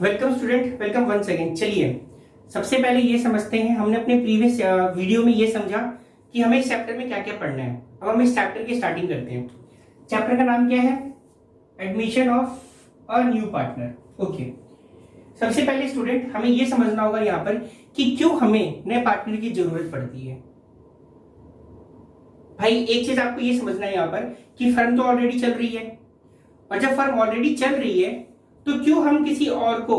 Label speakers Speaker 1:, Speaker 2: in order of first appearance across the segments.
Speaker 1: Welcome student, welcome once again. चलिए सबसे पहले ये समझते हैं, हमने अपने प्रीवियस वीडियो में ये समझा कि हमें इस चैप्टर में क्या क्या पढ़ना है। अब हम इस चैप्टर की स्टार्टिंग करते हैं। चैप्टर का नाम क्या है? Admission of a new partner. Okay, सबसे पहले स्टूडेंट हमें ये समझना होगा यहाँ पर कि क्यों हमें नए पार्टनर की जरूरत पड़ती है। भाई एक चीज आपको ये समझना है यहाँ पर कि फर्म तो ऑलरेडी चल रही है, और जब फर्म ऑलरेडी चल रही है तो क्यों हम किसी और को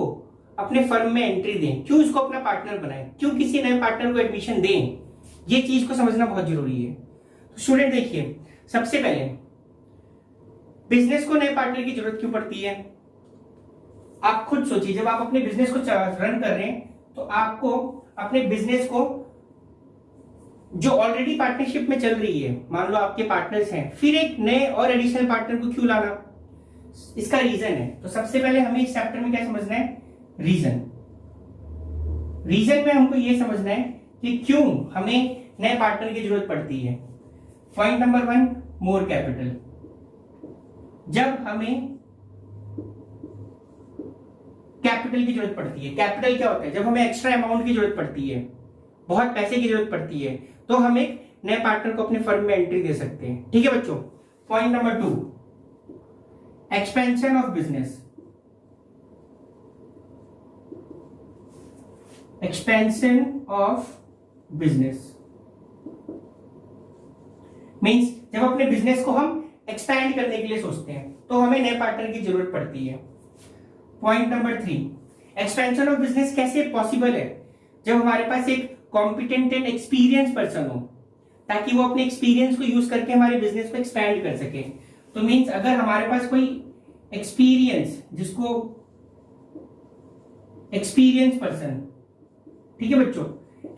Speaker 1: अपने फर्म में एंट्री दें, क्यों इसको अपना पार्टनर बनाएं, क्यों किसी नए पार्टनर को एडमिशन दें। ये चीज को समझना बहुत जरूरी है। तो स्टूडेंट देखिए, सबसे पहले बिजनेस को नए पार्टनर की जरूरत क्यों पड़ती है। आप खुद सोचिए, जब आप अपने बिजनेस को रन कर रहे हैं तो आपको अपने बिजनेस को जो ऑलरेडी पार्टनरशिप में चल रही है, मान लो आपके पार्टनर्स हैं, फिर एक नए और एडिशनल पार्टनर को क्यों लाना, इसका रीजन है। तो सबसे पहले हमें इस चैप्टर में क्या समझना है? रीजन में हमको यह समझना है कि क्यों हमें नए पार्टनर की जरूरत पड़ती है। Point number 1, more capital. जब हमें कैपिटल की जरूरत पड़ती है, कैपिटल क्या होता है? जब हमें एक्स्ट्रा अमाउंट की जरूरत पड़ती है, बहुत पैसे की जरूरत पड़ती है, तो हम एक नए पार्टनर को अपने फर्म में एंट्री दे सकते हैं। ठीक है बच्चों। Point number 2, expansion of business. Expansion of business means जब अपने बिजनेस को हम एक्सपैंड करने के लिए सोचते हैं तो हमें नए पार्टनर की जरूरत पड़ती है। Point number 3, expansion of business कैसे पॉसिबल है? जब हमारे पास एक कॉम्पिटेंट एंड एक्सपीरियंस पर्सन हो, ताकि वो अपने एक्सपीरियंस को यूज करके हमारे बिजनेस को एक्सपैंड कर सके। तो मींस अगर हमारे पास कोई एक्सपीरियंस, जिसको एक्सपीरियंस पर्सन, ठीक है बच्चों,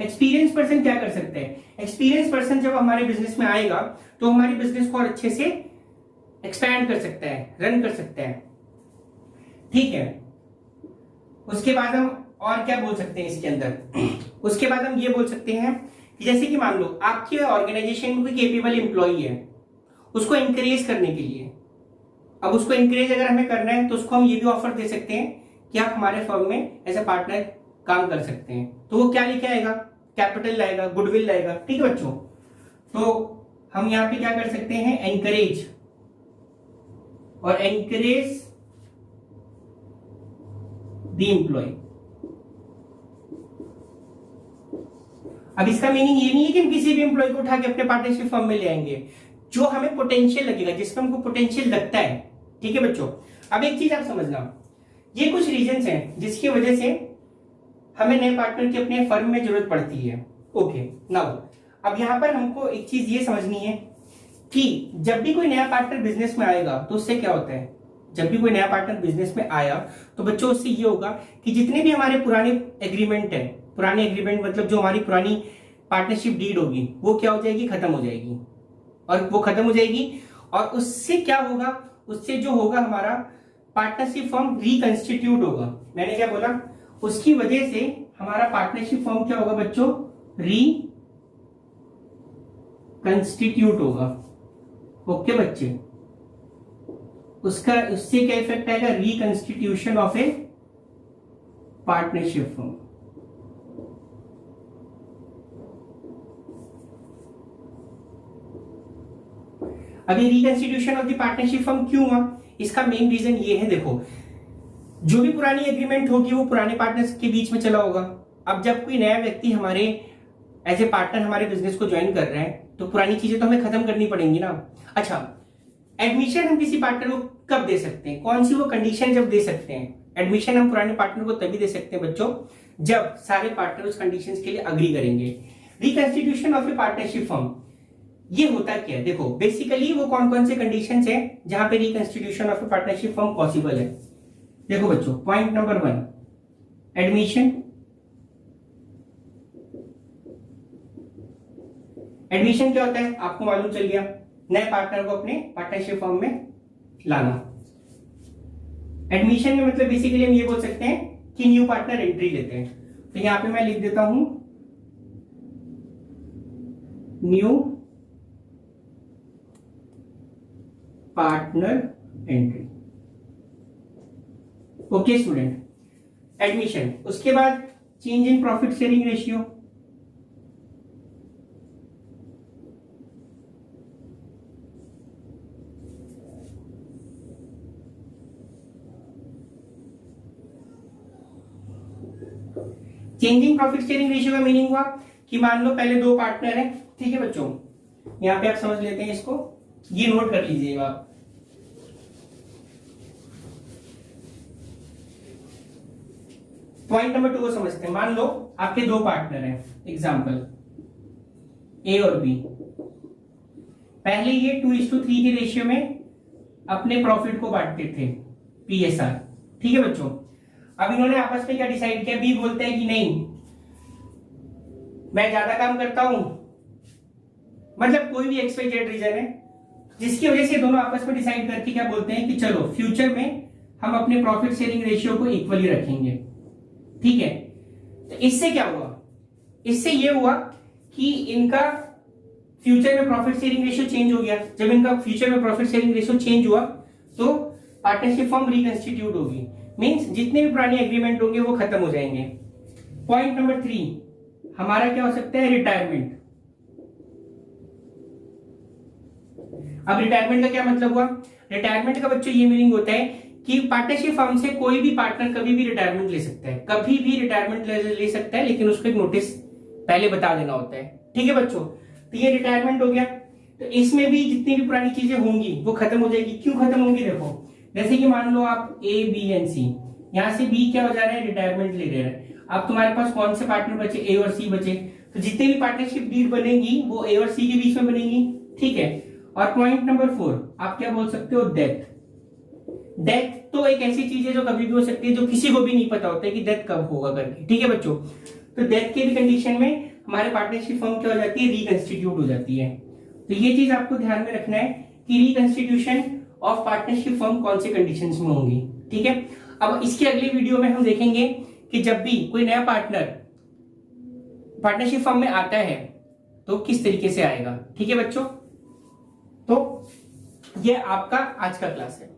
Speaker 1: एक्सपीरियंस पर्सन क्या कर सकते हैं? एक्सपीरियंस पर्सन जब हमारे बिजनेस में आएगा तो हमारे बिजनेस को और अच्छे से एक्सपैंड कर सकता है, रन कर सकता है। ठीक है। उसके बाद हम और क्या बोल सकते हैं इसके अंदर? उसके बाद हम ये बोल सकते हैं कि जैसे कि मान लो आपकी ऑर्गेनाइजेशन में कोई केपेबल एम्प्लॉई है, उसको इंकरेज करने के लिए, अब उसको इंकरेज अगर हमें करना है तो उसको हम ये भी ऑफर दे सकते हैं कि आप हमारे फर्म में एज ए पार्टनर काम कर सकते हैं। तो वो क्या लेके आएगा? कैपिटल लाएगा, गुडविल लाएगा। ठीक है बच्चों। तो हम यहां पे क्या कर सकते हैं? एनकरेज, और एनकरेज द एम्प्लॉय। अब इसका मीनिंग ये नहीं है कि हम किसी भी एम्प्लॉय को उठा के अपने पार्टनरशिप फर्म में ले आएंगे, जो हमें पोटेंशियल लगेगा, जिसमें हमको पोटेंशियल लगता है। ठीक है बच्चों। अब एक चीज आप समझना, ये कुछ रीजंस हैं जिसकी वजह से हमें नए पार्टनर की अपने फर्म में जरूरत पड़ती है। ओके नाउ, अब यहां पर हमको एक चीज ये समझनी है कि जब भी कोई नया पार्टनर बिजनेस में आएगा तो उससे क्या होता है? जब भी कोई नया पार्टनर बिजनेस में आया तो बच्चों उससे ये होगा कि जितने भी हमारे पुराने एग्रीमेंट है, पुराने एग्रीमेंट मतलब जो हमारी पुरानी पार्टनरशिप डीड होगी, वो क्या हो जाएगी? खत्म हो जाएगी। और वो खत्म हो जाएगी और उससे क्या होगा? उससे जो होगा, हमारा पार्टनरशिप फर्म रिकंस्टिट्यूट होगा। मैंने क्या बोला? उसकी वजह से हमारा पार्टनरशिप फर्म क्या होगा बच्चों? रिकंस्टिट्यूट होगा। ओके बच्चे, उससे क्या इफेक्ट आएगा? Reconstitution of a partnership firm. अभी reconstitution of the partnership firm क्यों हुआ? इसका मेन रीजन ये है, देखो, जो भी पुरानी एग्रीमेंट होगी वो पुराने पार्टनर्स के बीच में चला होगा। अब जब कोई नया व्यक्ति हमारे एज ए पार्टनर हमारे बिजनेस को ज्वाइन कर रहा है तो पुरानी चीजें तो हमें खत्म करनी पड़ेंगी ना। अच्छा, एडमिशन हम किसी पार्टनर को कब दे सकते हैं? कौन सी वो कंडीशन जब दे सकते हैं? एडमिशन हम पुराने पार्टनर को तभी दे सकते हैं बच्चों जब सारे पार्टनर उस कंडीशंस के लिए अग्री करेंगे। Reconstitution of a partnership firm ये होता क्या है? देखो, बेसिकली वो कौन कौन से कंडीशंस हैं जहां पे reconstitution of a partnership firm possible है। देखो बच्चों, पॉइंट नंबर 1, एडमिशन। एडमिशन क्या होता है? आपको मालूम चल गया, नए पार्टनर को अपने पार्टनरशिप फर्म में लाना। एडमिशन में मतलब बेसिकली हम ये बोल सकते हैं कि न्यू पार्टनर एंट्री लेते हैं। तो यहां पे मैं लिख देता हूं new partner entry. Okay student, admission, उसके बाद change in profit sharing ratio, changing profit sharing ratio का मीनिंग हुआ कि मान लो पहले दो पार्टनर हैं, ठीक है बच्चों, यहां पे आप समझ लेते हैं इसको, ये नोट कर लीजिएगा आप। पॉइंट नंबर 2 को समझते हैं। मान लो आपके दो पार्टनर हैं, एग्जांपल ए और बी। पहले ये 2:3 के रेशियो में अपने प्रॉफिट को बांटते थे, पीएसआर, ठीक है बच्चों। अब इन्होंने आपस में क्या डिसाइड किया, बी बोलते हैं कि नहीं मैं ज्यादा काम करता हूं, मतलब कोई भी XYZ रीजन है जिसकी वजह से दोनों आपस में डिसाइड करके क्या बोलते हैं कि चलो फ्यूचर में हम अपने प्रॉफिट शेयरिंग रेशियो को इक्वली रखेंगे, ठीक है। तो इससे क्या हुआ, इससे ये हुआ कि इनका फ्यूचर में प्रॉफिट शेयरिंग रेशियो चेंज हो गया। जब इनका फ्यूचर में प्रॉफिट शेयरिंग रेशियो चेंज हुआ तो पार्टनरशिप फॉर्म रिकंस्टिट्यूट होगी, मींस जितने भी पुराने एग्रीमेंट होंगे वो खत्म हो जाएंगे। पॉइंट नंबर 3 हमारा क्या हो सकता है, रिटायरमेंट। अब रिटायरमेंट का क्या मतलब हुआ, रिटायरमेंट का बच्चों ये मीनिंग होता है कि पार्टनरशिप फर्म से कोई भी पार्टनर कभी भी रिटायरमेंट ले सकता है, कभी भी रिटायरमेंट ले सकता है, लेकिन उसको एक नोटिस पहले बता देना होता है, ठीक है बच्चों। तो ये रिटायरमेंट हो गया। तो इसमें भी जितनी भी पुरानी चीजें होंगी वो खत्म हो जाएगी। क्यों खत्म होंगी, देखो जैसे कि मान लो आप A, B एंड C, यहां से B क्या हो जा रहा है, रिटायरमेंट ले रहा है। अब तुम्हारे पास कौन से पार्टनर बचे, A और C बचे, तो जितने भी पार्टनरशिप डीड बनेगी वो A और C के बीच में बनेगी, ठीक है। और पॉइंट नंबर 4 आप क्या बोल सकते हो, डेथ। डेथ तो एक ऐसी चीज है जो कभी भी हो सकती है, जो किसी को भी नहीं पता होता है कि डेथ कब होगा करके, ठीक है बच्चों। तो डेथ के भी कंडीशन में हमारे पार्टनरशिप फर्म क्या हो जाती है, रिकंस्टिट्यूट हो जाती है। तो ये चीज आपको ध्यान में रखना है कि रिकंस्टिट्यूशन ऑफ पार्टनरशिप फर्म कौन से कंडीशंस में होंगी, ठीक है। अब इसके अगले वीडियो में हम देखेंगे कि जब भी कोई नया पार्टनर पार्टनरशिप फर्म में आता है तो किस तरीके से आएगा, ठीक है बच्चों। तो ये आपका आज का क्लास है।